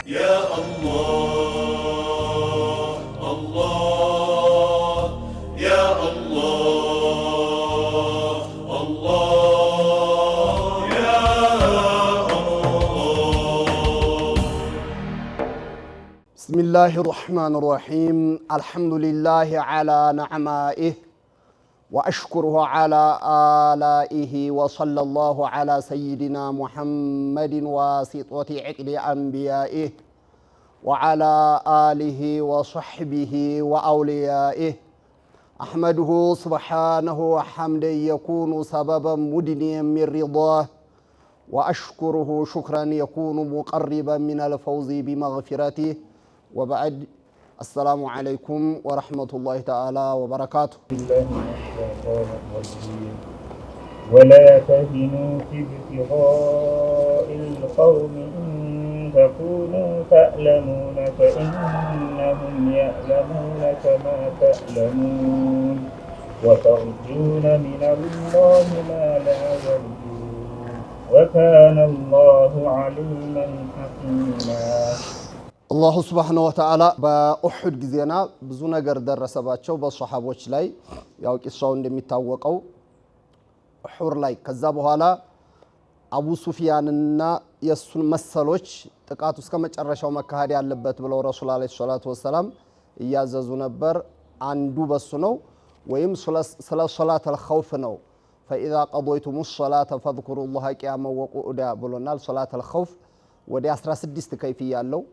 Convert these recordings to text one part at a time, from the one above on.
يا الله الله يا الله الله يا الله. بسم الله الرحمن الرحيم. الحمد لله على نعمائه وأشكره على آلائه وصلى الله على سيدنا محمد واسطة عقل أنبيائه وعلى آله وصحبه وأوليائه. أحمده سبحانه حمدا يكون سببا مدنيا من رضاه، وأشكره شكرا يكون مقربا من الفوز بمغفرته. وبعد، السلام عليكم ورحمة الله تعالى وبركاته. ولا تهنوا في ابتغاء القوم إن تكونوا تألمون فإنهم يألمون كما تألمون وترجون من الله ما لا يرجون وكان الله عليما حكيما. አላሁ ስብሓነሁ ወተዓላ በኡሑድ ጊዜና ብዙ ነገር ደረሰባቸው በሶሐቦች ላይ። ያው ቂሳው እንደሚታወቀው ኡሑድ ላይ ከዛ በኋላ አቡ ሱፊያንና የሱን መሰሎች ጥቃቱ እስከ መጨረሻው መካሄድ ያለበት ብለው ረሱል አለይሂ ሰላቱ ወሰላም እያዘዙ ነበር። አንዱ በሱ ነው ወይም ስለ ሶላተል ኸውፍ ነው። ፈኢዛ ቀضይቱሙ ሶላተ ፈዝኩሩላህ ቂያመን ወቁዑዳ ብሎናል። ሶላተል ኸውፍ ወደ 16 ከይፍያ ያለው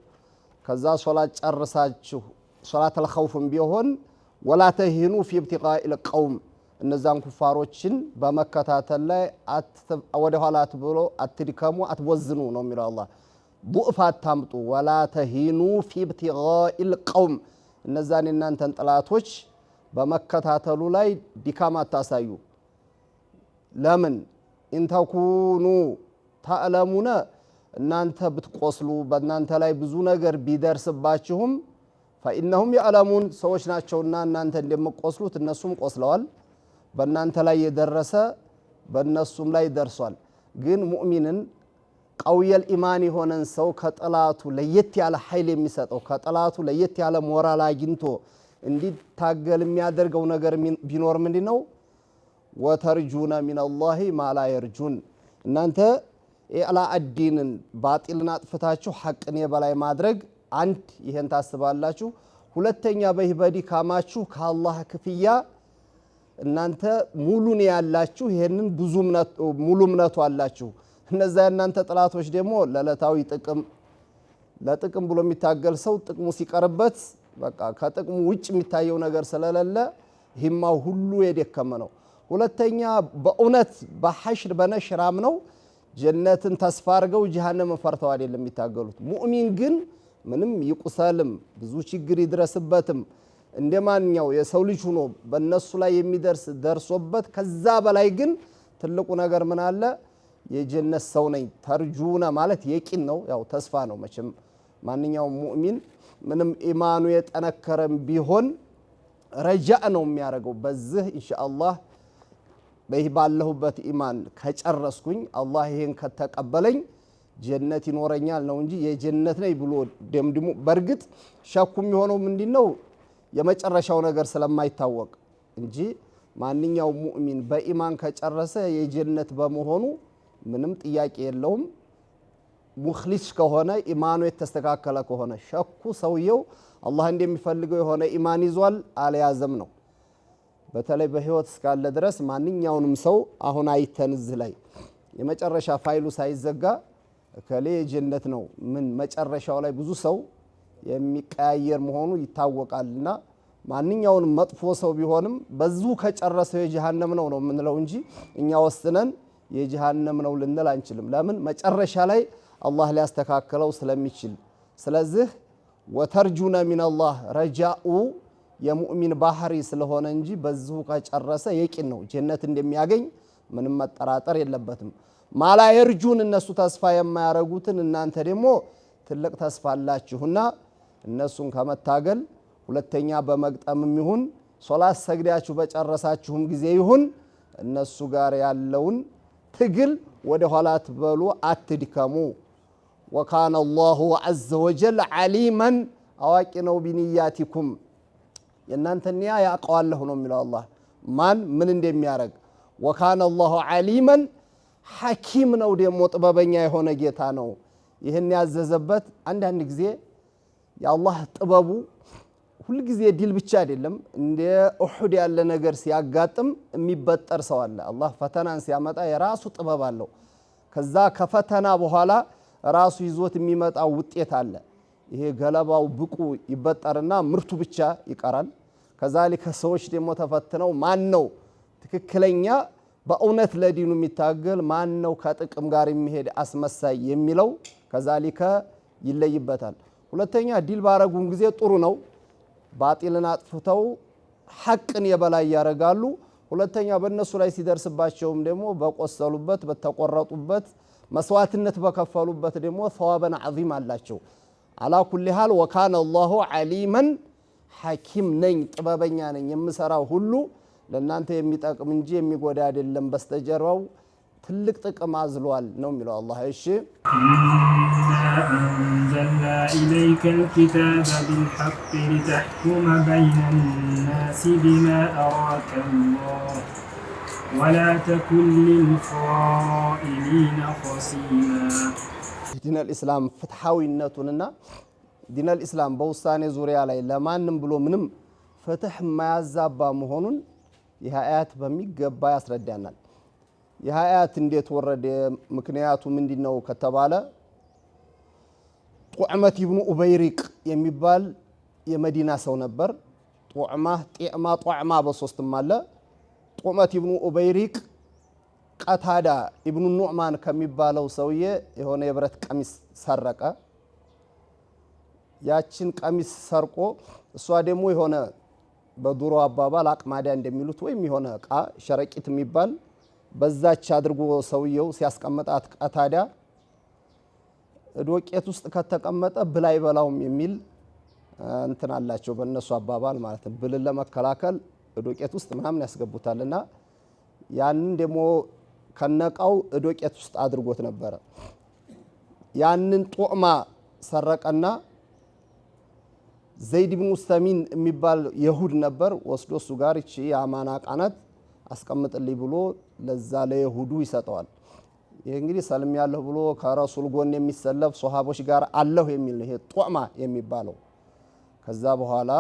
ከዛ ሶላት ጨርሳችሁ ሶላተል ኸውፍም ቢሆን ወላ ተሂኑ ፊ ኢብቲቃኢል ቀውም እነዛን ኩፋሮችን በመከታተል ላይ ወደ ኋላ አትብሎ አትድከሙ አትወዝኑ ነው የሚለው አላህ። ዱዕፍ አታምጡ። ወላ ተሂኑ ፊ ኢብቲቃኢል ቀውም እነዛን እናንተን ጥላቶች በመከታተሉ ላይ ድካም አታሳዩ። ለምን ኢንተኩኑ ተዕለሙነ እናንተ ብትቆስሉ በእናንተ ላይ ብዙ ነገር ቢደርስባችሁም ፈኢነሁም የዕለሙን ሰዎች ናቸውና እናንተ እንደምትቆስሉት እነሱም ቆስለዋል። በእናንተ ላይ የደረሰ በእነሱም ላይ ደርሷል። ግን ሙእሚንን ቀውየል ኢማን የሆነን ሰው ከጠላቱ ለየት ያለ ኃይል የሚሰጠው ከጠላቱ ለየት ያለ ሞራል አግኝቶ እንዲታገል የሚያደርገው ነገር ቢኖር ምንድነው? ወተርጁነ ሚነላሂ ማላ የርጁን እናንተ ኢዕላ አዲንን ባጢልን አጥፍታችሁ ሐቅን የበላይ ማድረግ አንድ ይሄን ታስባላችሁ። ሁለተኛ በድካማችሁ ከአላህ ክፍያ እናንተ ሙሉን ያላችሁ ይሄንን ብዙ ሙሉ እምነቱ አላችሁ። እነዛ እናንተ ጥላቶች ደግሞ ለዕለታዊ ለጥቅም ብሎ የሚታገል ሰው ጥቅሙ ሲቀርበት በቃ ከጥቅሙ ውጭ የሚታየው ነገር ስለሌለ ሂማው ሁሉ የደከመ ነው። ሁለተኛ በእውነት በሐሽር በነሽራም ነው ጀነትን ተስፋ አድርገው ጀሃነምን ፈርተው አይደለም የሚታገሉት። ሙእሚን ግን ምንም ይቁሰልም ብዙ ችግር ይድረስበትም እንደማንኛው የሰው ልጅ ሆኖ በእነሱ ላይ የሚደርስ ደርሶበት ከዛ በላይ ግን ትልቁ ነገር ምን አለ? የጀነት ሰው ነኝ ተርጁና ማለት የቂን ነው። ያው ተስፋ ነው መቼም ማንኛውም ሙእሚን ምንም ኢማኑ የጠነከረም ቢሆን ረጃእ ነው የሚያደርገው። በዚህ ኢንሻአላህ በይህ ባለሁበት ኢማን ከጨረስኩኝ አላህ ይሄን ከተቀበለኝ ጀነት ይኖረኛል ነው እንጂ የጀነት ነኝ ብሎ ደምድሞ በርግጥ ሸኩ የሚሆነው ምንድነው የመጨረሻው ነገር ስለማይታወቅ እንጂ ማንኛውም ሙእሚን በኢማን ከጨረሰ የጀነት በመሆኑ ምንም ጥያቄ የለውም። ሙኽሊስ ከሆነ ኢማኑ የተስተካከለ ከሆነ ሸኩ ሰውየው አላህ እንደሚፈልገው የሆነ ኢማን ይዟል አልያዘም ነው። በተለይ በህይወት እስካለ ድረስ ማንኛውንም ሰው አሁን አይተን እዚህ ላይ የመጨረሻ ፋይሉ ሳይዘጋ ከሌ ጀነት ነው ምን መጨረሻው ላይ ብዙ ሰው የሚቀያየር መሆኑ ይታወቃልና ማንኛውንም መጥፎ ሰው ቢሆንም በዙ ከጨረሰው የጀሃነም ነው የምንለው እንጂ እኛ ወስነን የጀሃነም ነው ልንል አንችልም። ለምን መጨረሻ ላይ አላህ ሊያስተካክለው ስለሚችል። ስለዚህ ወተርጁነ ሚነላህ ረጃኡ የሙእሚን ባህሪ ስለሆነ እንጂ በዚሁ ከጨረሰ የቂን ነው ጀነት እንደሚያገኝ ምንም መጠራጠር የለበትም። ማላ የርጁን እነሱ ተስፋ የማያረጉትን እናንተ ደግሞ ትልቅ ተስፋ አላችሁና እነሱን ከመታገል ሁለተኛ በመግጠምም ይሁን ሶላት ሰግዳችሁ በጨረሳችሁም ጊዜ ይሁን እነሱ ጋር ያለውን ትግል ወደ ኋላ ትበሉ አትድከሙ። ወካነ አላሁ ዐዘ ወጀል ዓሊመን አዋቂ ነው ቢንያቲኩም የእናንተ ንያ ያውቀዋለሁ ነው የሚለው አላህ ማን ምን እንደሚያደርግ ወካነ አላሁ ዓሊመን ሐኪም ነው ደግሞ ጥበበኛ የሆነ ጌታ ነው ይህን ያዘዘበት አንዳንድ ጊዜ የአላህ ጥበቡ ሁሉ ጊዜ ዲል ብቻ አይደለም እንደ ኡሁድ ያለ ነገር ሲያጋጥም የሚበጠር ሰው አለ አላህ ፈተናን ሲያመጣ የራሱ ጥበብ አለው ከዛ ከፈተና በኋላ ራሱ ይዞት የሚመጣው ውጤት አለ ይሄ ገለባው ብቁ ይበጠርና ምርቱ ብቻ ይቀራል ከዛሊከ ሰዎች ደግሞ ተፈትነው ማን ነው ትክክለኛ በእውነት ለዲኑ የሚታገል ማን ነው ከጥቅም ጋር የሚሄድ አስመሳይ የሚለው ከዛሊከ ይለይበታል ሁለተኛ ዲል ባረጉን ጊዜ ጥሩ ነው ባጢልን አጥፍተው ሐቅን የበላይ ያረጋሉ ሁለተኛ በእነሱ ላይ ሲደርስባቸውም ደግሞ በቆሰሉበት በተቆረጡበት መስዋዕትነት በከፈሉበት ደግሞ ثوابን عظيم አላቸው አላ ኩሊ ሐል ወካነ አላሁ ዓሊመን ሐኪም ነኝ ጥበበኛ ነኝ የምሰራው ሁሉ ለእናንተ የሚጠቅም እንጂ የሚጎዳ አይደለም በስተጀርባው ትልቅ ጥቅም አዝሏል ነው የሚለው አላህ እሺ أنزلنا إليك الكتاب بالحق لتحكم بين الناس بما أراك الله ولا تكن للخائنين خصيما دين الإسلام ፍትሃዊነቱንና دين الإسلام በውሳኔ ዙሪያ ላይ ለማንም ብሎ ምንም ፍትህ ማያዛባ መሆኑን ይህ አያት በሚገባ ያስረዳናል ይህ አያት እንዴት ወረደ ምክንያቱ ምንድነው ከተባለ ጡዕመት ኢብኑ ኡበይሪቅ የሚባል የመዲና ሰው ነበር ጡዕማ በሶስትም አለ ጡዕመት ኢብኑ ኡበይሪቅ ቀታዳ ኢብኑ ኑዕማን ከሚባለው ሰውዬ የሆነ የብረት ቀሚስ ሰረቀ ያችን ቀሚስ ሰርቆ እሷ ደግሞ የሆነ በዱሮ አባባል አቅማዳ እንደሚሉት ወይም የሆነ እቃ ሸረቂት የሚባል በዛች አድርጎ ሰውየው ሲያስቀምጣት ቀታዳ ዶቄት ውስጥ ከተቀመጠ ብላይ በላውም የሚል እንትን አላቸው በእነሱ አባባል ማለት ነው ብልን ለመከላከል ዶቄት ውስጥ ምናምን ያስገቡታልና ያንን ደግሞ ከነቃው ዶቄት ውስጥ አድርጎት ነበር ያንን ጡዕማ ሰረቀና ዘይድ ኢብኑ ሰሚን የሚባል ይሁድ ነበር ወስዶ እሱ ጋር እቺ ያማና ቃናት አስቀምጥልኝ ብሎ ለዛ ለይሁዱ ይሰጠዋል ይሄ እንግዲህ ሰልም ያለው ብሎ ከረሱል ጎን የሚሰለፍ ሱሐቦች ጋር አለሁ የሚል ነው ይሄ ጡዕማ የሚባለው ከዛ በኋላ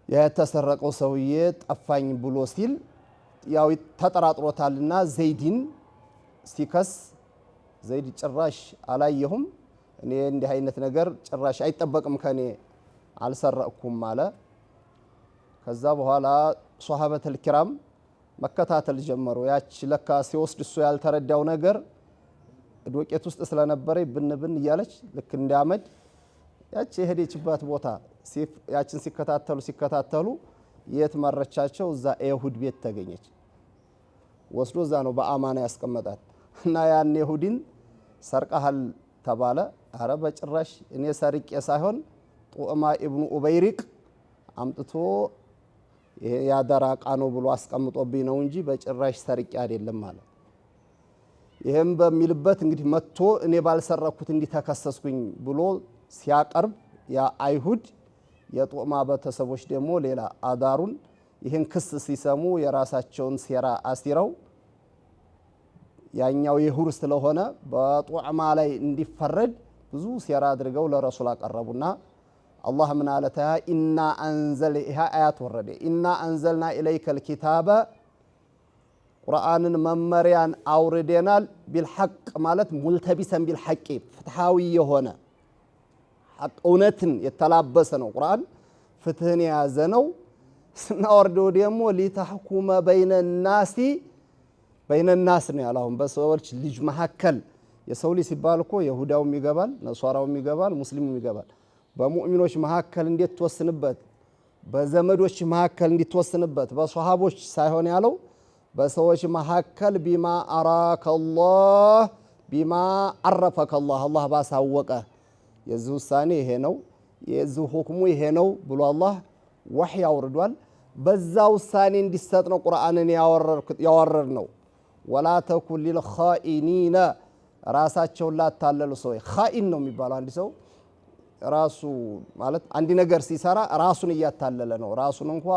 የተሰረቀው ሰውዬ ጠፋኝ ብሎ ሲል ያው ተጠራጥሮታልና ዘይድን ሲከስ ዘይድ ጭራሽ አላየሁም እኔ እንዲህ አይነት ነገር ጭራሽ አይጠበቅም ከኔ አልሰረቅኩም አለ ከዛ በኋላ ሱሐበተል ኪራም መከታተል ጀመሩ ያች ለካ ሲወስድ እሱ ያልተረዳው ነገር ዶቄት ውስጥ ስለነበረ ብንብን እያለች ልክ እንዳመድ ያች የሄደችባት ቦታ ያችን ሲከታተሉ የት መረቻቸው እዛ አይሁድ ቤት ተገኘች ወስዶ እዛ ነው በአማና ያስቀመጣት እና ያን ይሁዲን ሰርቀሃል ተባለ አረ በጭራሽ እኔ ሰርቄ ሳይሆን ጡዕማ ኢብኑ ኡበይሪቅ አምጥቶ ይሄ ያደራ ቃኖ ብሎ አስቀምጦብኝ ነው እንጂ በጭራሽ ሰርቄ አይደለም ማለት ይሄም በሚልበት እንግዲህ መጥቶ እኔ ባልሰረኩት እንዲተከሰስኩኝ ብሎ ሲያቀርብ ያ አይሁድ የጡዕማ ቤተሰቦች ደግሞ ሌላ አዳሩን ይህን ክስ ሲሰሙ የራሳቸውን ሴራ አሲረው ያኛው ይሁር ስለሆነ በጡዕማ ላይ እንዲፈረድ ብዙ ሴራ አድርገው ለረሱል አቀረቡና አላህ ምን አለታ ኢና አንዘል ይሃ አያት ወረደ ኢና አንዘልና ኢለይከል ኪታበ ቁርአንን መመሪያን አውርደናል ቢልሐቅ ማለት ሙልተቢሰን ቢልሐቅ ፍትሃዊ የሆነ ሐቅ እውነትን የተላበሰ ነው ቁርአን ፍትህን የያዘ ነው ስናወርደው ደግሞ ሊተሕኩመ በይነ ናስ ነው ያላሁን በሰዎች ልጅ መካከል የሰው ልጅ ሲባል እኮ ይሁዳውም ይገባል ነሷራውም ይገባል ሙስሊሙም ይገባል በሙእሚኖች መካከል እንዴት ተወስንበት በዘመዶች መካከል እንዴት ተወስንበት በሷሃቦች ሳይሆን ያለው በሰዎች መካከል ቢማ አራከላህ ቢማ አረፈከላህ አላህ ባሳወቀ የዚህ ውሳኔ ይሄ ነው የዚህ ሁክሙ ይሄ ነው ብሎ አላህ ወህይ አውርዷል በዛ ውሳኔ እንዲሰጥ ነው ቁርአንን ያወረድ ነው ወላ ተኩን ሊልኻኢኒና ራሳቸውን ላታለሉ ሰው ኻኢን ነው የሚባለው። አንድ ሰው ራሱ ማለት አንድ ነገር ሲሰራ ራሱን እያታለለ ነው። ራሱን እንኳ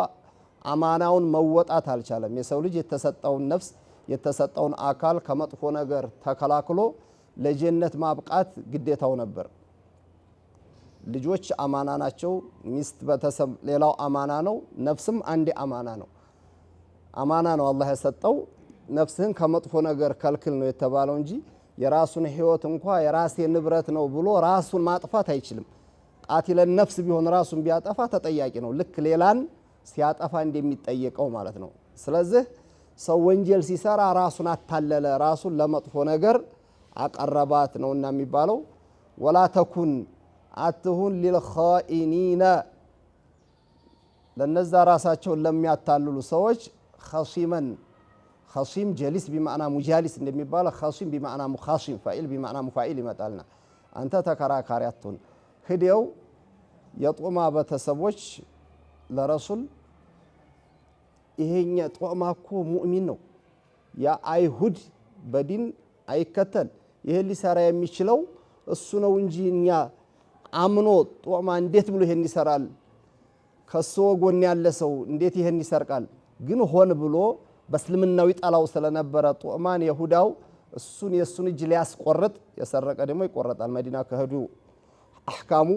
አማናውን መወጣት አልቻለም። የሰው ልጅ የተሰጠውን ነፍስ የተሰጠውን አካል ከመጥፎ ነገር ተከላክሎ ለጀነት ማብቃት ግዴታው ነበር። ልጆች አማና ናቸው። ሚስት፣ ቤተሰብ ሌላው አማና ነው። ነፍስም አንድ አማና ነው። አማና ነው አላህ የሰጠው። ነፍስህን ከመጥፎ ነገር ከልክል ነው የተባለው እንጂ የራሱን ህይወት እንኳ የራሴ ንብረት ነው ብሎ ራሱን ማጥፋት አይችልም። ቃቲለን ነፍስ ቢሆን ራሱን ቢያጠፋ ተጠያቂ ነው። ልክ ሌላን ሲያጠፋ እንደሚጠየቀው ማለት ነው። ስለዚህ ሰው ወንጀል ሲሰራ ራሱን አታለለ፣ ራሱን ለመጥፎ ነገር አቀረባት ነውና የሚባለው። ወላ ተኩን አትሁን ሊልኻኢኒነ ለነዛ ራሳቸውን ለሚያታልሉ ሰዎች ኸሲመን ኸሲም ጀሊስ ቢማዕና ሙጃሊስ እንደሚባለው ኸሲም ቢማዕና ሙኻሲም ፋኢል ቢማዕና ሙፋኢል ይመጣልና አንተ ተከራካሪ አትሁን። ሂደው የጦማ ቤተሰቦች ለረሱል ይሄኛ ጦማ እኮ ሙእሚን ነው የአይሁድ በዲን አይከተል ይሄን ሊሰራ የሚችለው እሱ ነው እንጂ እኛ አምኖ ጦማ እንዴት ብሎ ይሄን ይሰራል? ከሱ ጎን ያለ ሰው እንዴት ይሄን ይሰርቃል? ግን ሆን ብሎ በእስልምናው ይጠላው ስለነበረ ጦማን የሁዳው እሱን የሱን እጅ ሊያስቆርጥ የሰረቀ ደግሞ ይቆረጣል። መዲና ከሄዱ አህካሙ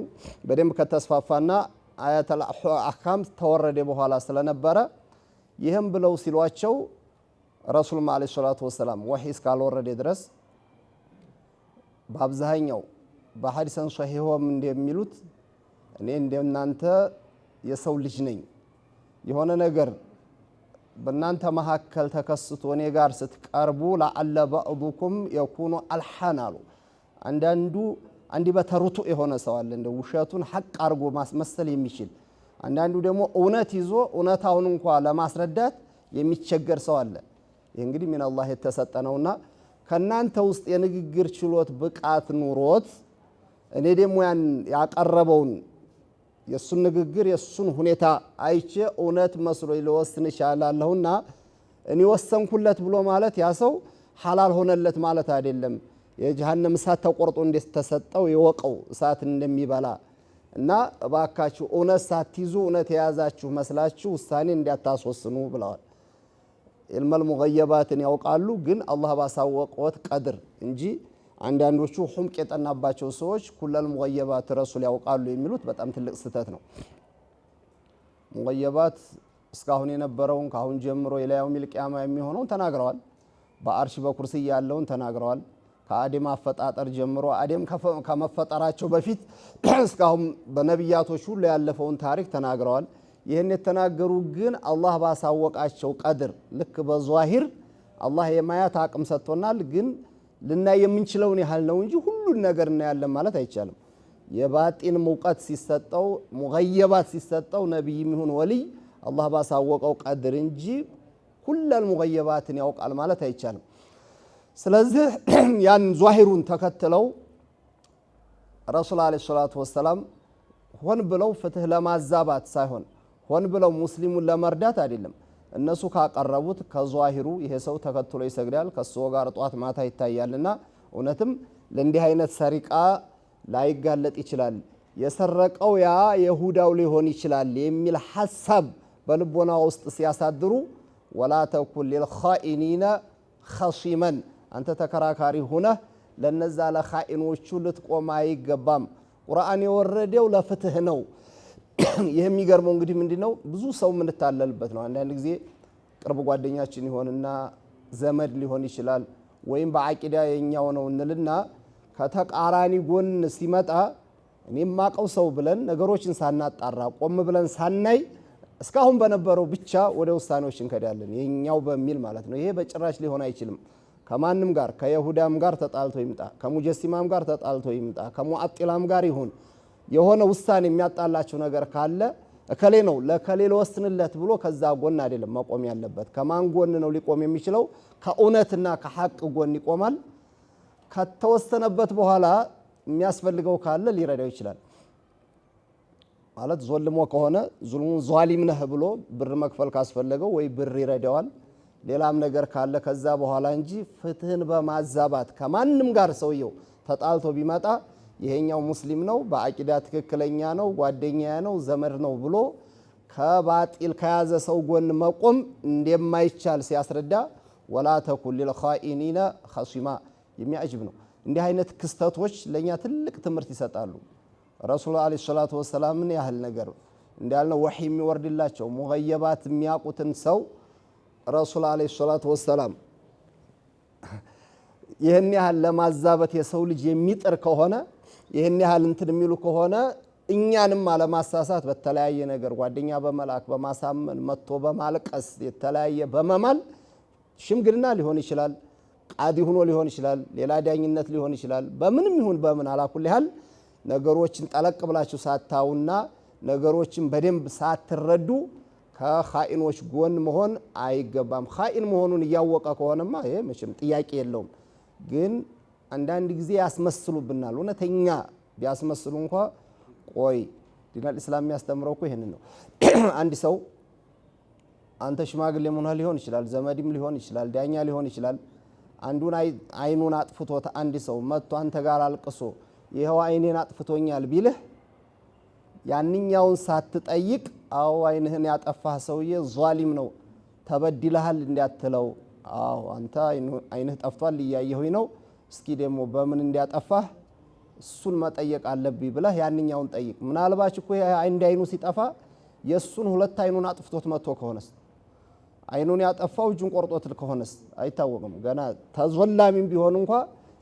በደንብ ከተስፋፋና አያተል አህካም ተወረደ በኋላ ስለነበረ ይህም ብለው ሲሏቸው ረሱል አለይሂ ሰላቱ ወሰላም ወህይ እስካልወረደ ድረስ በአብዛኛው በሐዲሰን ሶሂሆም እንደሚሉት እኔ እንደናንተ የሰው ልጅ ነኝ፣ የሆነ ነገር በእናንተ መካከል ተከስቶ እኔ ጋር ስትቀርቡ ለአለ ባዕዱኩም የኩኑ አልሐን አሉ። አንዲ በተሩቱ የሆነ ሰው አለ እንደ ውሸቱን ሐቅ አርጎ ማስመሰል የሚችል፣ አንዳንዱ ደግሞ እውነት ይዞ እውነታውን እንኳ ለማስረዳት የሚቸገር ሰው አለ። ይህ እንግዲህ ሚን አላህ የተሰጠ ነውና ከናንተ ውስጥ የንግግር ችሎት ብቃት ኑሮት እኔ ደግሞ ያን ያቀረበውን የሱን ንግግር የሱን ሁኔታ አይቼ እውነት መስሎ ሊወስን ይችላልና እኔ ወሰንኩለት ብሎ ማለት ያ ሰው ሐላል ሆነለት ማለት አይደለም። የጀሃነም እሳት ተቆርጦ እንደተሰጠው የወቀው እሳት እንደሚበላ እና እባካችሁ እውነት ሳትይዙ እውነት የያዛችሁ መስላችሁ ውሳኔ እንዲያታስወስኑ ብለዋል። ኢልመል ሙገየባትን ያውቃሉ ግን አላህ ባሳወቀው ቀድር እንጂ አንዳንዶቹ ሁምቅ የጠናባቸው ሰዎች ኩለል ሙገየባት ረሱል ያውቃሉ የሚሉት በጣም ትልቅ ስህተት ነው። ሙገየባት እስካሁን የነበረውን ካሁን ጀምሮ የላያውም ቂያማ የሚሆነውን ተናግረዋል። በአርሽ በኩርሲ ያለውን ተናግረዋል። ከአደም አፈጣጠር ጀምሮ አደም ከመፈጠራቸው በፊት እስካሁን በነቢያቶች ሁሉ ያለፈውን ታሪክ ተናግረዋል። ይህን የተናገሩ ግን አላህ ባሳወቃቸው ቀድር ልክ በዟሂር አላህ የማያት አቅም ሰጥቶናል። ግን ልናይ የምንችለውን ያህል ነው እንጂ ሁሉን ነገር እናያለን ማለት አይቻልም። የባጢን ሙቀት ሲሰጠው ሙገየባት ሲሰጠው ነቢይም ይሁን ወልይ አላህ ባሳወቀው ቀድር እንጂ ሁሉን ሙገየባትን ያውቃል ማለት አይቻልም። ስለዚህ ያን ዟሂሩን ተከትለው ረሱል አለይሂ ሰላቱ ወሰላም ሆን ብለው ፍትህ ለማዛባት ሳይሆን ሆን ብለው ሙስሊሙን ለመርዳት አይደለም። እነሱ ካቀረቡት ከዟሂሩ ይሄ ሰው ተከትሎ ይሰግዳል ከሱ ጋር ጧት ማታ ይታያልና እውነትም ለእንዲህ አይነት ሰሪቃ ላይጋለጥ ይችላል፣ የሰረቀው ያ የሁዳው ሊሆን ይችላል የሚል ሐሳብ በልቦና ውስጥ ሲያሳድሩ ወላ ተኩን ሊልኻኢኒነ ኸሲመን አንተ ተከራካሪ ሆነህ ለነዛ ለኻኢኖቹ ልትቆም አይገባም። ቁርአን የወረደው ለፍትህ ነው። ይህ የሚገርመው እንግዲህ ምንድነው ብዙ ሰው የምንታለልበት ነው። አንዳንድ ጊዜ ቅርብ ጓደኛችን ይሆንና ዘመድ ሊሆን ይችላል ወይም በአቂዳ የኛው ነው እንልና ከተቃራኒ ጎን ሲመጣ እኔ ማቀው ሰው ብለን ነገሮችን ሳናጣራ ቆም ብለን ሳናይ እስካሁን በነበረው ብቻ ወደ ውሳኔዎች እንከዳለን የኛው በሚል ማለት ነው። ይሄ በጭራሽ ሊሆን አይችልም። ከማንም ጋር ከይሁዳም ጋር ተጣልቶ ይምጣ፣ ከሙጀሲማም ጋር ተጣልቶ ይምጣ፣ ከሙአጢላም ጋር ይሁን የሆነ ውሳኔ የሚያጣላቸው ነገር ካለ እከሌ ነው ለከሌ ለወስንለት ብሎ ከዛ ጎን አይደለም መቆም ያለበት። ከማን ጎን ነው ሊቆም የሚችለው? ከእውነትና ከሐቅ ጎን ይቆማል። ከተወሰነበት በኋላ የሚያስፈልገው ካለ ሊረዳው ይችላል። ማለት ዞልሞ ከሆነ ዙልሙን ዟሊም ነህ ብሎ ብር መክፈል ካስፈለገው ወይ ብር ይረዳዋል። ሌላም ነገር ካለ ከዛ በኋላ እንጂ ፍትህን በማዛባት ከማንም ጋር ሰውየው ተጣልቶ ቢመጣ ይሄኛው ሙስሊም ነው፣ በአቂዳ ትክክለኛ ነው፣ ጓደኛዬ ነው፣ ዘመድ ነው ብሎ ከባጢል ከያዘ ሰው ጎን መቆም እንደማይቻል ሲያስረዳ ወላ ተኩን ሊልኻኢኒነ ኸሲማ የሚያጅብ ነው። እንዲህ አይነት ክስተቶች ለኛ ትልቅ ትምህርት ይሰጣሉ። ረሱል አለይሂ ሰላቱ ወሰላም ምን ያህል ነገር እንዳልነው ወህይ የሚወርድላቸው ሙገየባት የሚያውቁትን ሰው ረሱል አለይሂ ሰላቱ ወሰላም ይህን ያህል ለማዛበት የሰው ልጅ የሚጥር ከሆነ ይህን ያህል እንትን የሚሉ ከሆነ እኛንም አለማሳሳት በተለያየ ነገር ጓደኛ በመላክ በማሳመን መጥቶ በማልቀስ የተለያየ በመማል ሽምግልና ሊሆን ይችላል፣ ቃዲ ሆኖ ሊሆን ይችላል፣ ሌላ ዳኝነት ሊሆን ይችላል። በምንም ይሁን በምን አላኩል ያህል ነገሮችን ጠለቅ ብላችሁ ሳታውና ነገሮችን በደንብ ሳትረዱ ከኻኢኖች ጎን መሆን አይገባም። ኻኢን መሆኑን እያወቀ ከሆነማ ይሄ መቼም ጥያቄ የለውም። ግን አንዳንድ ጊዜ ያስመስሉብናል። እውነተኛ ቢያስመስሉ እንኳ ቆይ ዲነል ኢስላም የሚያስተምረው እኮ ይሄንን ነው። አንድ ሰው አንተ ሽማግሌ መሆን ሊሆን ይችላል፣ ዘመድም ሊሆን ይችላል፣ ዳኛ ሊሆን ይችላል። አንዱን አይኑን አጥፍቶት አንድ ሰው መጥቶ አንተ ጋር አልቅሶ ይሄው አይኔን አጥፍቶኛል ቢልህ ያንኛውን ሳትጠይቅ አዎ አይንህን ያጠፋህ ሰውዬ ዟሊም ነው ተበድለሃል እንዲያትለው፣ አዎ አንተ አይንህ ጠፍቷል እያየሁኝ ነው፣ እስኪ ደግሞ በምን እንዲያጠፋህ እሱን መጠየቅ አለብኝ ብለህ ያንኛውን ጠይቅ። ምናልባት እኮ አንድ አይኑ ሲጠፋ የሱን ሁለት አይኑን አጥፍቶት መጥቶ ከሆነስ አይኑን ያጠፋው እጁን ቆርጦት ከሆነስ አይታወቅም። ገና ተዞላሚም ቢሆን እንኳ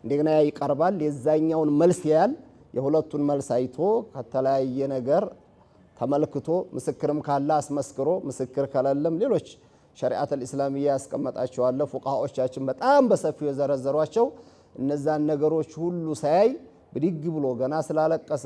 እንደገና ይቀርባል፣ የዛኛውን መልስ ያያል። የሁለቱን መልስ አይቶ ከተለያየ ነገር ተመልክቶ ምስክርም ካለ አስመስክሮ ምስክር ከሌለም ሌሎች ሸሪዓተል ኢስላሚያ ያስቀመጣቸዋል ፉቃሃዎቻችን በጣም በሰፊው የዘረዘሯቸው እነዛን ነገሮች ሁሉ ሳያይ ብድግ ብሎ ገና ስላለቀሰ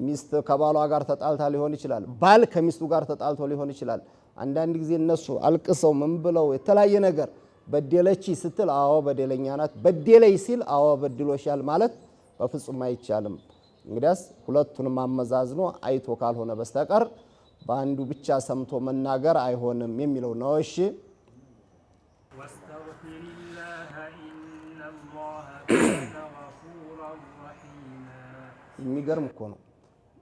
ሚስት ከባሏ ጋር ተጣልታ ሊሆን ይችላል፣ ባል ከሚስቱ ጋር ተጣልቶ ሊሆን ይችላል። አንዳንድ ጊዜ እነሱ አልቅሰው ምን ብለው የተለያየ ነገር በደለች ስትል አዎ በደለኛ ናት፣ በደለይ ሲል አዎ በድሎሻል ማለት በፍጹም አይቻልም። እንግዲያስ ሁለቱንም አመዛዝኖ አይቶ ካልሆነ በስተቀር በአንዱ ብቻ ሰምቶ መናገር አይሆንም የሚለው ነው። እሺ የሚገርም እኮ ነው።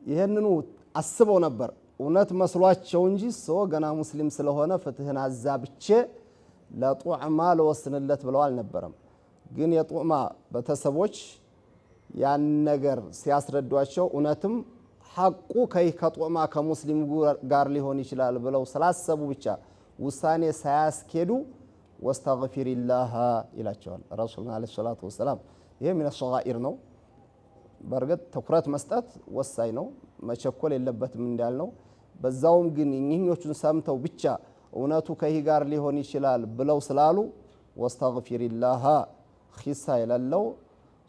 ይሄንኑ አስበው ነበር እውነት መስሏቸው እንጂ ሰው ገና ሙስሊም ስለሆነ ፍትህን አዛብቼ ለጡዕማ ለወስንለት ብለው አልነበረም። ግን የጡዕማ ቤተሰቦች ያን ነገር ሲያስረዷቸው እውነትም ሐቁ ከጡዕማ ከሙስሊም ጋር ሊሆን ይችላል ብለው ስላሰቡ ብቻ ውሳኔ ሳያስኬዱ ወስተግፊሪላህ ይላቸዋል ረሱል አለይሂ ሰላቱ ወሰላም። ይሄ ሚነ ሶጋኢር ነው። በእርግጥ ትኩረት መስጠት ወሳኝ ነው፣ መቸኮል የለበትም እንዳልነው። በዛውም ግን እኚህኞቹን ሰምተው ብቻ እውነቱ ከይህ ጋር ሊሆን ይችላል ብለው ስላሉ ወስተግፊሪላህ ኺሳ የሌለው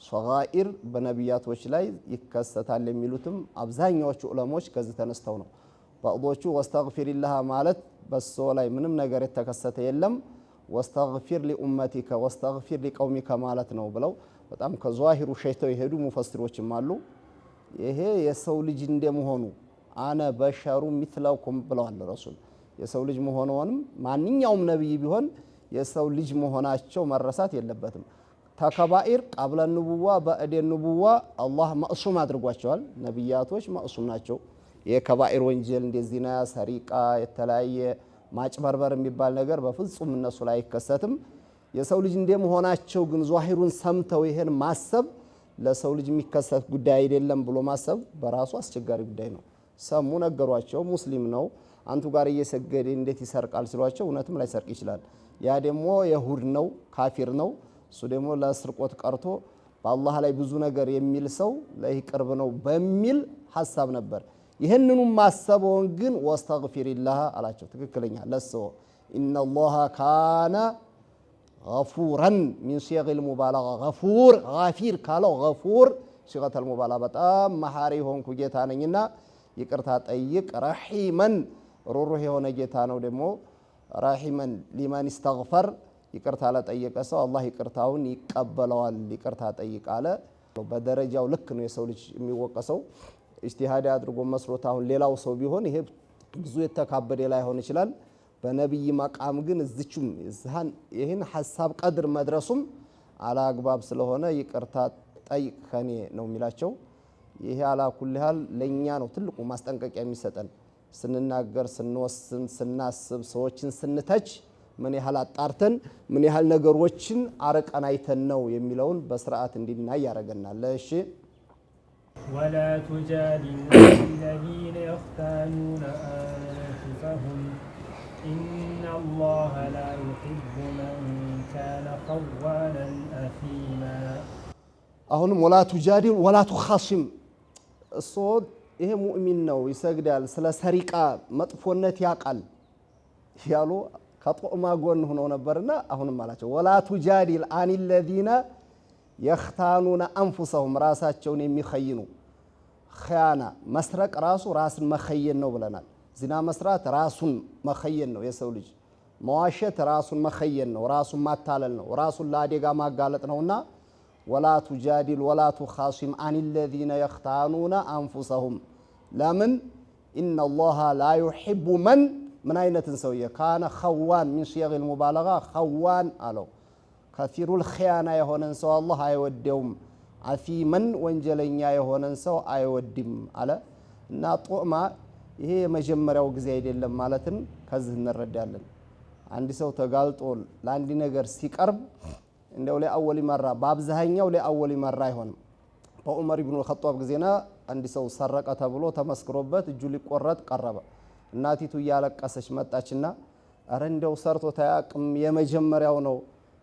ሶጋኢር በነቢያቶች ላይ ይከሰታል የሚሉትም አብዛኛዎቹ ዑለሞች ከዚህ ተነስተው ነው። ባዕዶቹ ወስተግፊሪላህ ማለት በሶ ላይ ምንም ነገር የተከሰተ የለም ወስተግፊር ሊኡመቲከ ወስተግፊር ሊቀውሚከ ማለት ነው ብለው በጣም ከዟሂሩ ሸይተው የሄዱ ሙፈስሮችም አሉ። ይሄ የሰው ልጅ እንደመሆኑ አነ በሸሩ ሚትለኩም ብለዋል ረሱል። የሰው ልጅ መሆኑንም ማንኛውም ነብይ ቢሆን የሰው ልጅ መሆናቸው መረሳት የለበትም። ተከባኢር ቀብለ ንቡዋ በእደ ንቡዋ አላህ ማእሱም አድርጓቸዋል። ነብያቶች ማእሱም ናቸው። የከባኢር ወንጀል እንደ ዚና፣ ሰሪቃ፣ የተለያየ ማጭበርበር የሚባል ነገር በፍጹም እነሱ ላይ አይከሰትም። የሰው ልጅ እንደመሆናቸው ግን ዟሂሩን ሰምተው ይሄን ማሰብ ለሰው ልጅ የሚከሰት ጉዳይ አይደለም ብሎ ማሰብ በራሱ አስቸጋሪ ጉዳይ ነው። ሰሙ፣ ነገሯቸው፣ ሙስሊም ነው አንቱ ጋር እየሰገደ እንዴት ይሰርቃል ሲሏቸው እውነትም ላይ ሰርቅ ይችላል። ያ ደግሞ የሁድ ነው፣ ካፊር ነው። እሱ ደግሞ ለስርቆት ቀርቶ በአላህ ላይ ብዙ ነገር የሚል ሰው ለይህ ቅርብ ነው በሚል ሐሳብ ነበር። ይህንኑ ማሰበውን ግን ወስተግፊሪላህ አላቸው። ትክክለኛ ለሰው ኢነላህ ካነ ገፉረን ሚን ሲገል ሙባለጋ ገፉር ጋፊር ካለው ገፉር ሲገተል ሙባለጋ በጣም መሐሪ ሆንኩ ጌታ ነኝና ይቅርታ ጠይቅ። ረሂመን ሩሩህ የሆነ ጌታ ነው ደግሞ ረሂመን ሊመን ኢስተግፈር ይቅርታ ለጠየቀ ሰው አላህ ይቅርታውን ይቀበለዋል። ይቅርታ ጠይቅ አለ። በደረጃው ልክ ነው የሰው ልጅ የሚወቀሰው። ኢጅቲሃድ አድርጎ መስሎት አሁን ሌላው ሰው ቢሆን ይሄ ብዙ የተካበደ ላይሆን ይችላል። በነብይ መቃም ግን እዝቹም ይሄን ሐሳብ ቀድር መድረሱም አላግባብ ስለሆነ ይቅርታ ጠይቅ ከኔ ነው የሚላቸው። ይሄ አላ ኩል ሐል ለኛ ነው ትልቁ ማስጠንቀቂያ የሚሰጠን ስንናገር ስንወስን ስናስብ ሰዎችን ስንተች ምን ያህል አጣርተን ምን ያህል ነገሮችን አረቀን አይተን ነው የሚለውን በስርዓት እንድናይ ያረጋናል። እሺ ولا تجادل الذين يختانون أنفسهم إن الله لا يحب من كان خوانا أثيما አሁንም ወላ ቱጃዲል ወላ ቱኻሲም الصوت ይሄ ሙእሚን ነው ይሰግዳል ስለ ሰሪቃ መጥፎነት ያቃል ያሉ ከጦማ ጎን ሆኖ ነበርና አሁንም አላቸው ወላ ቱጃዲል አን الذين يختانون انفسهم ራሳቸውን የሚخይኑ ኺያና መስረቅ ራሱ ራስን መخየን ነው ብለናል። ዚና መስራት ራሱን መخየን ነው የሰው ልጅ መዋሸት ራሱን መخየን ነው ራሱን ማታለል ነው ራሱን ለአደጋ ማጋለጥ ነውና ولا تجادل ولا تخاصم عن الذين يختانون أنفسهم لمن إن الله لا يحب من أين تنسويه كان خوان من صيغ المبالغة خوان ألو كثير الخيانة يهونن سو الله أيودهم عثيما وانجلين يهونن سو أيودهم على ناطؤما هي مجمرة وجزايد لما مالتن كذهن الرجال عندي سو تقالطول لعندي نجر سيكرب እንደው ለአወሊ መራ በአብዛኛው ለአወሊ መራ አይሆንም። በዑመር ኢብኑ الخطاب ጊዜና አንድ ሰው ሰረቀ ተብሎ ተመስክሮበት እጁ ሊቆረጥ ቀረበ። እናቲቱ ያለቀሰች መጣችና አረ እንደው ሰርቶ ታያቅም የመጀመሪያው ነው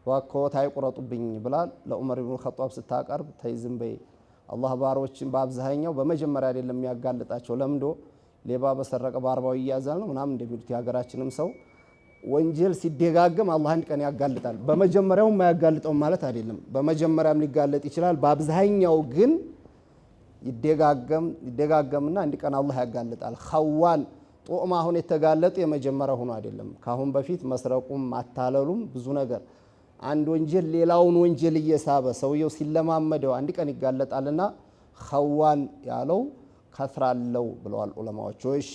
ዋኮት አይቆረጡብኝ ብላ ለዑመር ኢብኑ الخطاب ስታቀርብ ተይዝም በይ አላህ ባሮችን በአብዛኛው በመጀመሪያ አይደለም የሚያጋልጣቸው ለምዶ ሌባ በሰረቀ ባርባው ይያዛል ነው ምናምን እንደሚሉት የሀገራችንም ሰው ወንጀል ሲደጋገም አላህ አንድ ቀን ያጋልጣል። በመጀመሪያው ማያጋልጠው ማለት አይደለም በመጀመሪያም ሊጋለጥ ይችላል። በአብዛኛው ግን ይደጋገምና አንድ ቀን አላህ ያጋልጣል። ኸዋን ጦማ አሁን የተጋለጠ የመጀመሪያው ሆኖ አይደለም ካሁን በፊት መስረቁም ማታለሉም ብዙ ነገር አንድ ወንጀል ሌላውን ወንጀል እየሳበ ሰውየው ሲለማመደው አንድ ቀን ይጋለጣልና ኸዋን ያለው ከስራለው ብለዋል ዑለማዎች። እሺ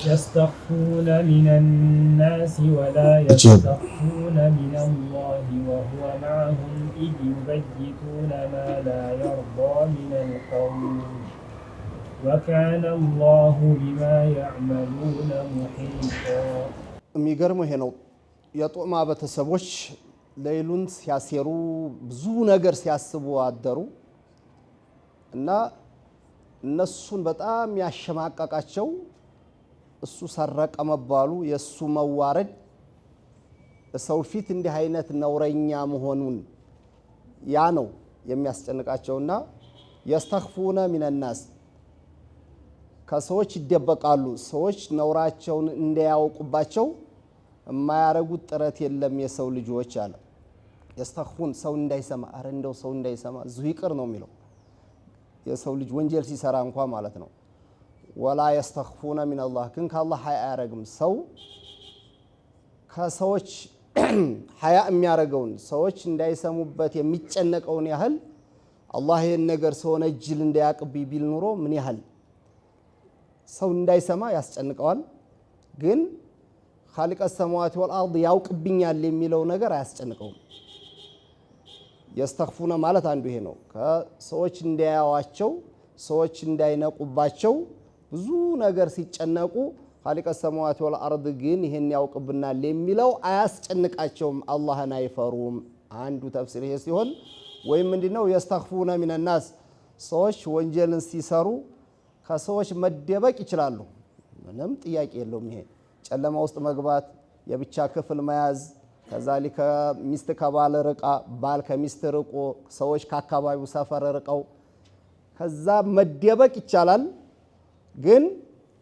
يستخفون من الناس ولا يستخفون من الله وهو معهم إذ يبيتون ما لا يرضى من القول وكان الله بما يعملون محيطا የሚገርመው ይሄ ነው የጦማ ቤተሰቦች ሌሊቱን ሲያሴሩ ብዙ ነገር ሲያስቡ አደሩ እና እነሱን በጣም ያሸማቀቃቸው እሱ ሰረቀ መባሉ የሱ መዋረድ ሰው ፊት እንዲህ አይነት ነውረኛ መሆኑን ያ ነው የሚያስጨንቃቸውና يستخفون من الناس ከሰዎች ይደበቃሉ ሰዎች ነውራቸውን እንዲያውቁባቸው የማያረጉት ጥረት የለም የሰው ልጆች አለ يستخفون ሰው እንዳይሰማ አረ እንደው ሰው እንዳይሰማ እዚሁ ይቅር ነው የሚለው የሰው ልጅ ወንጀል ሲሰራ እንኳን ማለት ነው ولا يستخفون من الله كن كالله حياء يارغم سو كسوچ حياء የሚያረጋውን ሰዎች እንዳይሰሙበት የሚጨነቀውን ያህል አላህ ይሄን ነገር ሰው ነጅል እንዳያቅብ ቢል ኑሮ ምን ያህል ሰው እንዳይሰማ ያስጨንቀዋል። ግን خالق السماوات والارض ያውቅብኛል የሚለው ነገር አያስጨንቀውም። يستخفون ማለት አንዱ ይሄ ነው ከሰዎች እንዳያዋቸው ሰዎች እንዳይነቁባቸው ብዙ ነገር ሲጨነቁ خالق السماوات والارض ግን ይሄን ያውቅብናል የሚለው አያስጨንቃቸውም አላህን አይፈሩም። አንዱ ተፍሲር ይሄ ሲሆን ወይም ምንድነው يستخفون من الناس ሰዎች ወንጀልን ሲሰሩ ከሰዎች መደበቅ ይችላሉ ምንም ጥያቄ የለውም። ይሄ ጨለማ ውስጥ መግባት የብቻ ክፍል መያዝ ከዛሊከ ሚስት ከባል ርቃ ባል ከሚስት ርቆ ሰዎች ከአካባቢው ሰፈር ርቀው ከዛ መደበቅ ይቻላል። ግን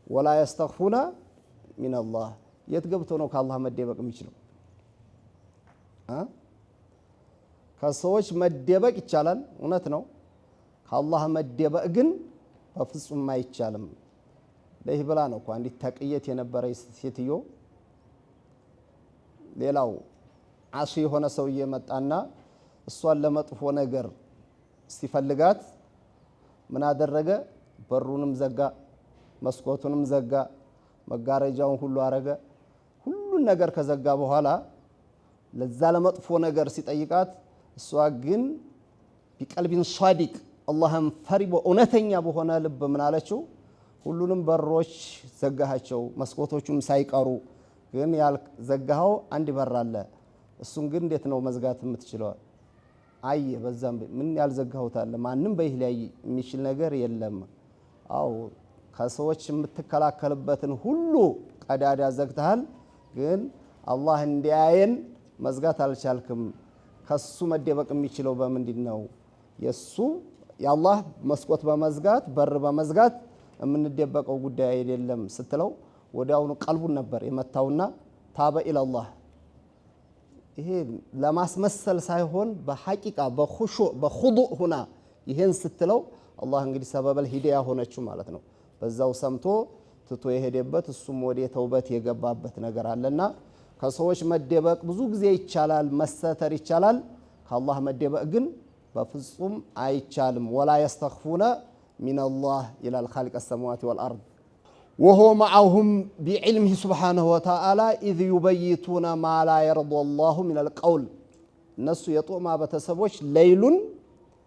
ولا يستخفون من الله የትገብቶ ነው ከአላህ መደበቅ የሚችለው ከሰዎች መደበቅ ይቻላል እውነት ነው። ከአላህ መደበቅ ግን በፍጹም አይቻልም። ለዚህ ብላ ነው አንዲት ተቅየት የነበረ ሴትዮ ሌላው አሺ የሆነ ሰውዬ መጣና እሷን ለመጥፎ ነገር ሲፈልጋት ምን አደረገ? በሩንም ዘጋ መስኮቱንም ዘጋ መጋረጃውን ሁሉ አረገ። ሁሉን ነገር ከዘጋ በኋላ ለዛ ለመጥፎ ነገር ሲጠይቃት እሷ ግን ቢቀልቢን ሷዲቅ አላህን ፈሪ በእውነተኛ በሆነ ልብ ምን አለችው? ሁሉንም በሮች ዘጋሃቸው መስኮቶቹም ሳይቀሩ፣ ግን ያልዘጋኸው አንድ በር አለ። እሱን ግን እንዴት ነው መዝጋት የምትችለው? አየ በዛም ምን ያልዘጋሁት አለ? ማንም በይህ ላይ የሚችል ነገር የለም። አው ከሰዎች የምትከላከልበትን ሁሉ ቀዳዳ ዘግተሃል፣ ግን አላህ እንዲያየን መዝጋት አልቻልክም። ከሱ መደበቅ የሚችለው በምንድን ነው? የሱ የአላህ መስኮት በመዝጋት በር በመዝጋት የምንደበቀው ጉዳይ አይደለም ስትለው ወዲያውኑ ቀልቡን ነበር የመታውና ታበ ኢላላህ። ይሄ ለማስመሰል ሳይሆን በሐቂቃ በኹዱእ ሁና ይሄን ስትለው አላህ እንግዲህ ሰበበል ሂዳያ ሆነችው ማለት ነው። በዛው ሰምቶ ትቶ የሄደበት እሱም ወደ ተውበት የገባበት ነገር አለና ከሰዎች መደበቅ ብዙ ጊዜ ይቻላል፣ መሰተር ይቻላል። ከአላህ መደበቅ ግን በፍጹም አይቻልም። ወላ يستخفون من الله إلى الخالق السماوات والأرض وهو معهم بعلمه سبحانه وتعالى إذ يبيتون ما لا يرضى الله من القول الناس يطوما بتسبوش ليل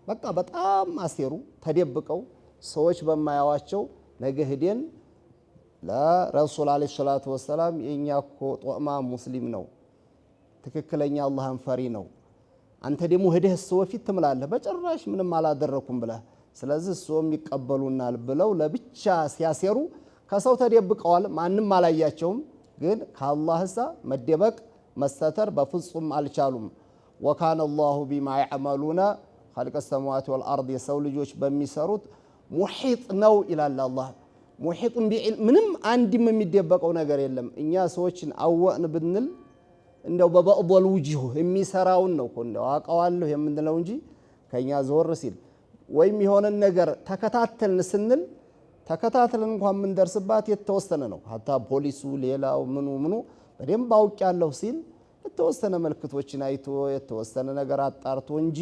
በቃ በጣም አስቴሩ ተደብቀው ሰዎች በማያዋቸው ነገ ሄደን ለረሱል አለይሂ ሰላቱ ወሰለም የኛ እኮ ጦማ ሙስሊም ነው ትክክለኛ አላህን ፈሪ ነው አንተ ደግሞ ሄደህ ሰው ፊት ትምላለህ በጭራሽ ምንም አላደረኩም ብለህ ስለዚህ ሰውም ይቀበሉናል ብለው ለብቻ ሲያሰሩ ከሰው ተደብቀዋል ማንንም አላያቸውም ግን ከአላህሳ መደበቅ መስተተር በፍጹም አልቻሉም وكان الله بما يعملون خالق السماوات والارض የሰው ልጆች በሚሰሩት ሙሂጥ ነው ይላል አላህ ሙሂጥ ቢዕልም ምንም አንድም የሚደበቀው ነገር የለም እኛ ሰዎችን አወን ብንል እንደው በበዕضል وجه የሚሰራውን ነው እንደው አቀዋለሁ የምንለው እንጂ ከኛ ዞር ሲል ወይም የሆነ ነገር ተከታተልን ስንል ተከታተልን እንኳን ምን ደርስባት የተወሰነ ነው hatta ፖሊሱ ሌላው ምኑ በደንብ አውቂያለሁ ሲል የተወሰነ መልክቶችን አይቶ የተወሰነ ነገር አጣርቶ እንጂ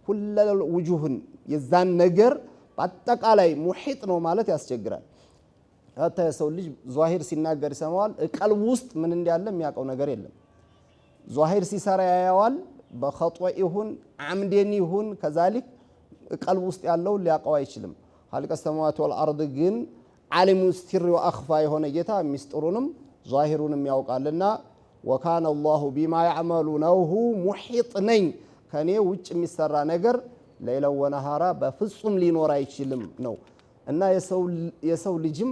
ሁሉ وجهን የዛን ነገር በአጠቃላይ ሙሂጥ ነው ማለት ያስቸግራል hatta የሰው ልጅ ዛሂር ሲናገር ይሰማዋል ቀልብ ውስጥ ምን እንዳለ የሚያውቀው ነገር የለም ዛሂር ሲሰራ ያያዋል በخطأ ይሁን አምደን ይሁን ከዛሊክ ቀልብ ውስጥ ያለው ሊያውቀው አይችልም خالق السماوات والارض ግን ዓሊሙ ሲር ወአኽፋ የሆነ ጌታ ሚስጥሩንም ዛሂሩንም ያውቃልና وكان الله بما يعملونه محيط ነኝ ከኔ ውጭ የሚሰራ ነገር ሌላው ወነሃራ በፍጹም ሊኖር አይችልም ነው እና የሰው ልጅም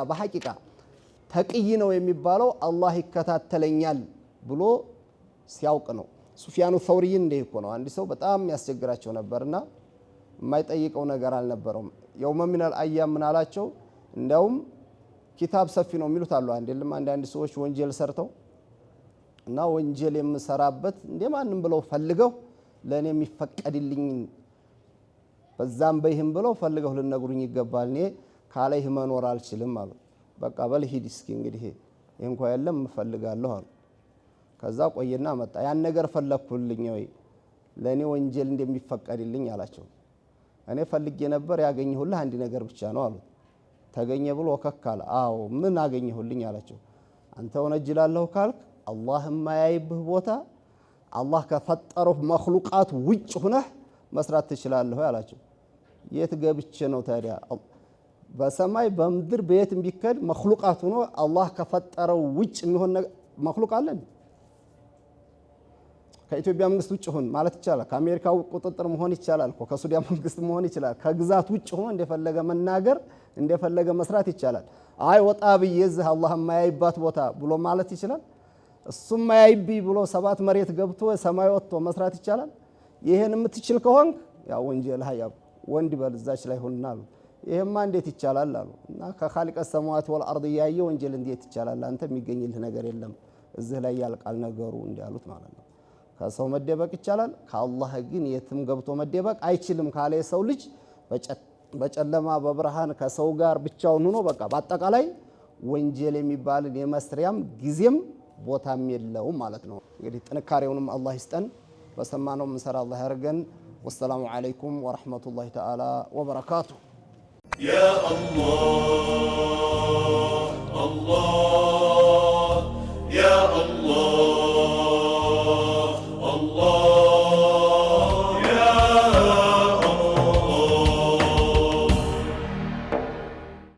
በሐቂቃ ተቅይ ነው የሚባለው አላህ ይከታተለኛል ብሎ ሲያውቅ ነው ሱፊያኑ ተውሪ እንደይኮ ነው አንድ ሰው በጣም ያስቸግራቸው ነበርና የማይጠይቀው ነገር አልነበረም የውመ ሚነል አያም ምን አላቸው እንደውም ኪታብ ሰፊ ነው የሚሉት አሉ አንዳንድ ሰዎች ወንጀል ሰርተው እና ወንጀል የምሰራበት እንደማንም ብለው ፈልገው ለኔ የሚፈቀድልኝ በዛም በይህም ብለው ፈልገው ለነግሩኝ ይገባል እኔ ካለህ መኖር አልችልም አሉ በቃ በልሂድ እስኪ እንግዲህ እንኳን የለም እፈልጋለሁ አሉ ከዛ ቆየና መጣ ያን ነገር ፈለኩልኝ ወይ ለኔ ወንጀል እንደሚፈቀድልኝ አላቸው እኔ ፈልጌ ነበር ያገኘሁልህ አንድ ነገር ብቻ ነው አሉ ተገኘ ብሎ ወከካለ አዎ ምን አገኘሁልኝ አላቸው አንተ ወነጅላለሁ ካልክ አላህ ማያይብህ ቦታ አላህ ከፈጠረው መخلوقات ውጭ ሆነህ መስራት ትችላለህ አላቸው የት ገብቼ ነው ታዲያ በሰማይ በምድር በየትም ቢከድ መخلوقات ሆኖ አላህ ከፈጠረው ውጭ የሚሆን መخلوق አለ ከኢትዮጵያ መንግስት ውጭ ሆን ማለት ይቻላል ከአሜሪካው ቁጥጥር መሆን ይቻላል ከሱዳን መንግስት መሆን ይችላል ከግዛት ውጭ ሆኖ እንደፈለገ መናገር እንደፈለገ መስራት ይቻላል አይ ወጣ በየዚህ አላህ ማያይባት ቦታ ብሎ ማለት ይችላል እሱም ማያይቢ ብሎ ሰባት መሬት ገብቶ ሰማይ ወጥቶ መስራት ይቻላል ይሄን የምትችል ከሆንክ ያው ወንጀል ሀያብ ወንድ በልዛች ላይ ሆንናል ይሄማ እንዴት ይቻላል አሉ እና ከخالق السماوات والارض ያየ ወንጀል እንዴት ይቻላል አንተ የሚገኝልህ ነገር የለም እዚህ ላይ ያልቃል ነገሩ እንዲያሉት ማለት ነው ከሰው መደበቅ ይቻላል ከአላህ ግን የትም ገብቶ መደበቅ አይችልም ካለ ሰው ልጅ በጨለማ በብርሃን ከሰው ጋር ብቻውን ሆኖ በቃ በአጠቃላይ ወንጀል የሚባል የመስሪያም ጊዜም ቦታም የለውም ማለት ነው እንግዲህ ጥንካሬውንም አላህ ይስጠን በሰማነው ምንሰራ አላህ ያርገን ወሰላሙ አለይኩም ወራህመቱላሂ ተዓላ ወበረካቱ يا الله